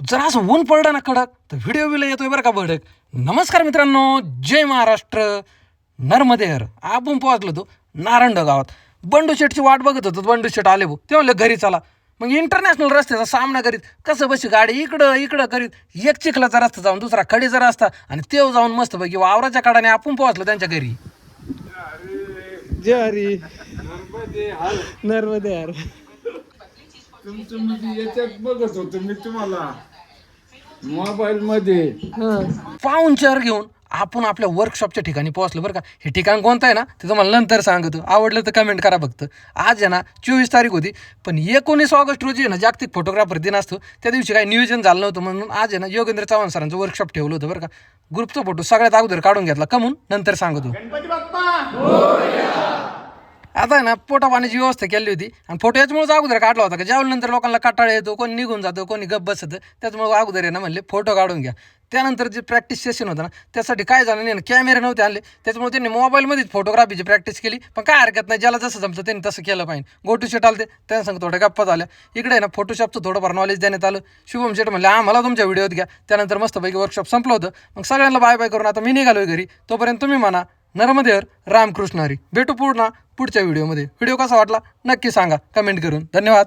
जरा असं ऊन पडलं ना कडक तर व्हिडिओ बिला येतोय बरं का भडक. नमस्कार मित्रांनो, जय महाराष्ट्र. नर्मदेहर आपण पोहोचलो होतो नारंड गावात. बंडू शेटची वाट बघत होतो. बंडू शेट आले भाऊ, ते म्हणले घरी चला. मग इंटरनॅशनल रस्त्याचा सामना करीत कसं बशी गाडी इकडं इकडं करीत एक चिखलाचा रस्ता जाऊन दुसरा खडीचा रस्ता आणि तेव जाऊन मस्त पैकी वावराच्या काढाने आपण पोहोचलो त्यांच्या घरी. जय हरी नर्मदे यार. तुमचं म्हणजे याच्यात बघत होतो मी तुम्हाला मोबाईल मध्ये. पाहुणचार घेऊन आपण आपल्या वर्कशॉपच्या ठिकाणी पोहोचलो बरं का. हे ठिकाण कोणतं आहे ना ते तुम्हाला नंतर सांगतो. आवडलं तर कमेंट करा फक्त. आज आहे ना 24 तारीख होती, पण 19 ऑगस्ट रोजी आहे ना जागतिक फोटोग्राफर दिन असतो. त्या दिवशी काही नियोजन झालं नव्हतं म्हणून आज आहे ना योगेंद्र चव्हाण सरांचं वर्कशॉप ठेवलं होतं बरं का. ग्रुपचा फोटो सगळ्यात अगोदर काढून घेतला. कमून नंतर सांगतो. आता आहे ना पोटा पाण्याची व्यवस्था केली होती आणि फोटो याच्यामुळे अगोदर काढला होता का जेवल्यानंतर लोकांना कंटाळा येतो, कोणी निघून जातो, कोणी गप्प बसतं. त्याच्यामुळे अगोदर आहे ना म्हणले फोटो काढून घ्या. त्यानंतर जे प्रॅक्टिस सेशन होतं ना त्यासाठी काय झालं नाही ना, कॅमेरे नव्हते आणले, त्याच्यामुळे त्यांनी मोबाईलमध्येच फोटोग्राफीची प्रॅक्टिस केली. पण काय हरकत नाही, ज्याला जसं जमतं त्यांनी तसं केलं पाहिजे. गोटू शेट आले त्यांना सांग थोड्या गप्पा झाल्या. इकडे आहे ना फोटोशॉपचं थोडंफार नॉलेज देण्यात आलं. शुभम शेट म्हणले आम्हाला तुमच्या व्हिडिओत घ्या. त्यानंतर मस्तपैकी वर्कशॉप संपलं होतं. मग सगळ्यांना बाय बाय करून आता मी निघालोय घरी. तोपर्यंत तुम्ही म्हणा नर्मदेहर रामकृष्ण हरी. भेटू पुढच्या व्हिडिओमध्ये. व्हिडिओ कसा वाटला नक्की सांगा कमेंट करून. धन्यवाद.